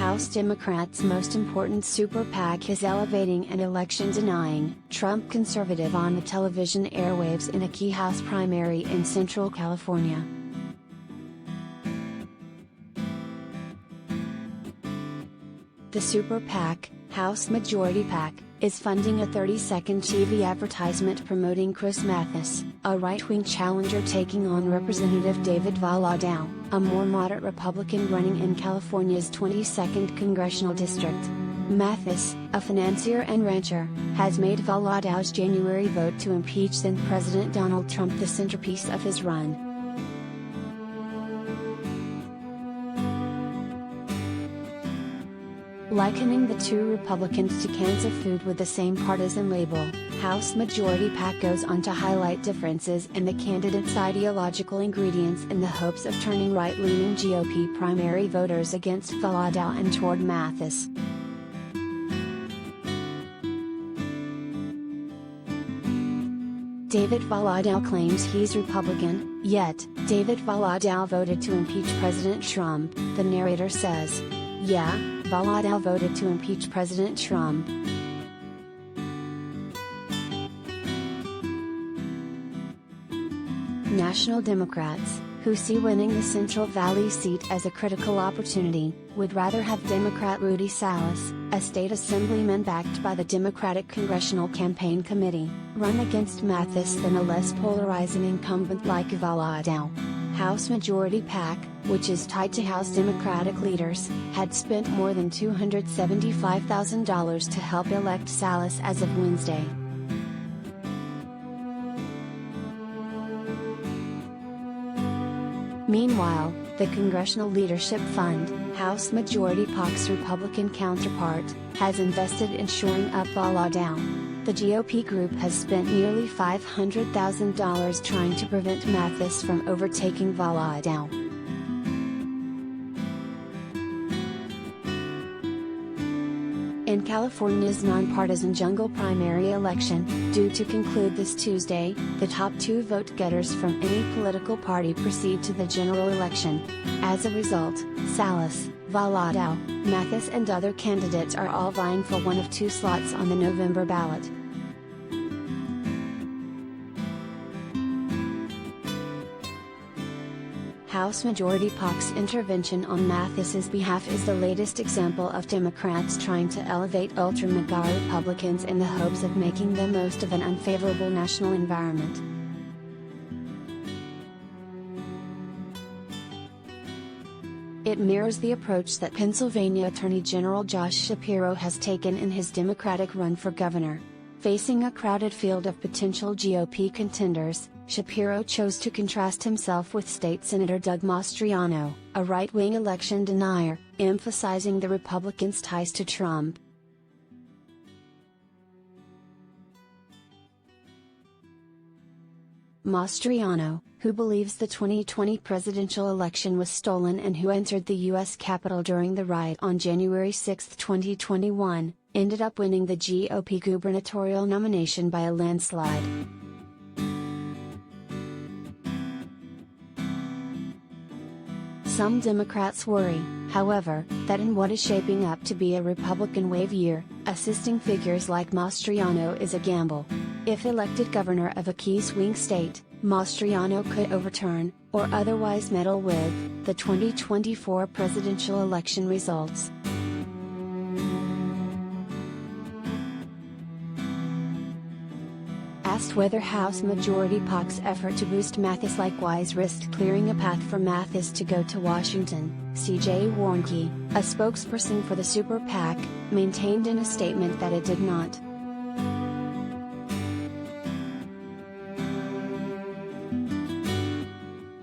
House Democrats' most important super PAC is elevating an election-denying Trump conservative on the television airwaves in a key House primary in Central California. The super PAC, House Majority PAC, is funding a 30-second TV advertisement promoting Chris Mathis, a right-wing challenger taking on Representative David Valadao, a more moderate Republican running in California's 22nd congressional district. Mathis, a financier and rancher, has made Valadao's January vote to impeach then-President Donald Trump the centerpiece of his run. Likening the two Republicans to cans of food with the same partisan label, House Majority PAC goes on to highlight differences in the candidates' ideological ingredients in the hopes of turning right-leaning GOP primary voters against Valadao and toward Mathis. David Valadao claims he's Republican, yet, David Valadao voted to impeach President Trump, the narrator says. Yeah, Valadao voted to impeach President Trump. National Democrats, who see winning the Central Valley seat as a critical opportunity, would rather have Democrat Rudy Salas, a state assemblyman backed by the Democratic Congressional Campaign Committee, run against Mathis than a less polarizing incumbent like Valadao. House Majority PAC, which is tied to House Democratic leaders, had spent more than $275,000 to help elect Salas as of Wednesday. Meanwhile, the Congressional Leadership Fund, House Majority PAC's Republican counterpart, has invested in shoring up Valadao. The GOP group has spent nearly $500,000 trying to prevent Mathis from overtaking Valadao. In California's nonpartisan jungle primary election, due to conclude this Tuesday, the top two vote-getters from any political party proceed to the general election. As a result, Salas, Valadao, Mathis and other candidates are all vying for one of two slots on the November ballot. House Majority PAC's intervention on Mathis's behalf is the latest example of Democrats trying to elevate ultra-MAGA Republicans in the hopes of making the most of an unfavorable national environment. It mirrors the approach that Pennsylvania Attorney General Josh Shapiro has taken in his Democratic run for governor. Facing a crowded field of potential GOP contenders, Shapiro chose to contrast himself with State Senator Doug Mastriano, a right-wing election denier, emphasizing the Republicans' ties to Trump. Mastriano, who believes the 2020 presidential election was stolen and who entered the U.S. Capitol during the riot on January 6, 2021, ended up winning the GOP gubernatorial nomination by a landslide. Some Democrats worry, however, that in what is shaping up to be a Republican wave year, assisting figures like Mastriano is a gamble. If elected governor of a key swing state, Mastriano could overturn, or otherwise meddle with, the 2024 presidential election results. Asked whether House Majority PAC's effort to boost Mathis likewise risked clearing a path for Mathis to go to Washington, C.J. Warnke, a spokesperson for the Super PAC, maintained in a statement that it did not.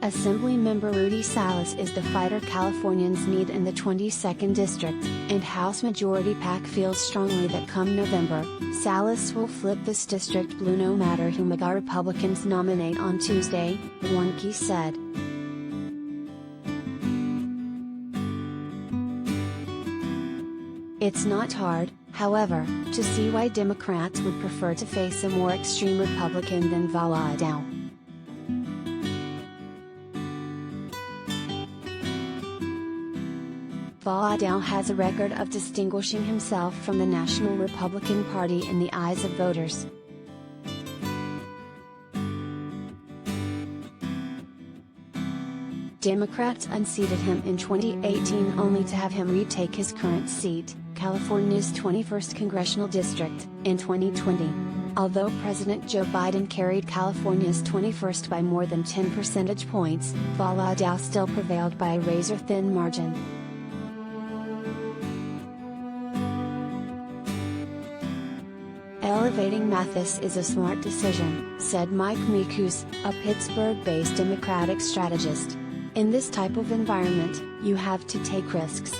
Assemblymember Rudy Salas is the fighter Californians need in the 22nd District, and House Majority PAC feels strongly that come November, Salas will flip this district blue no matter who MAGA Republicans nominate on Tuesday, Warnke said. It's not hard, however, to see why Democrats would prefer to face a more extreme Republican than Valadao. Valadao has a record of distinguishing himself from the National Republican Party in the eyes of voters. Democrats unseated him in 2018 only to have him retake his current seat, California's 21st congressional district, in 2020. Although President Joe Biden carried California's 21st by more than 10 percentage points, Valadao still prevailed by a razor-thin margin. Elevating Mathis is a smart decision, said Mike Mikus, a Pittsburgh-based Democratic strategist. In this type of environment, you have to take risks.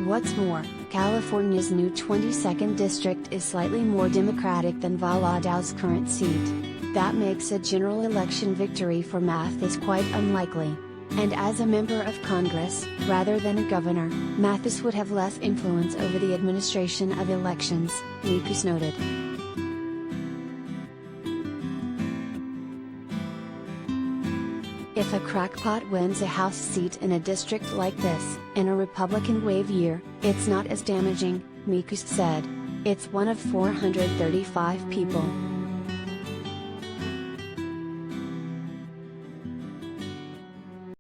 What's more, California's new 22nd district is slightly more Democratic than Valadao's current seat. That makes a general election victory for Mathis quite unlikely. And as a member of Congress, rather than a governor, Mathis would have less influence over the administration of elections, Mikus noted. If a crackpot wins a House seat in a district like this, in a Republican wave year, it's not as damaging, Mikus said. It's one of 435 people.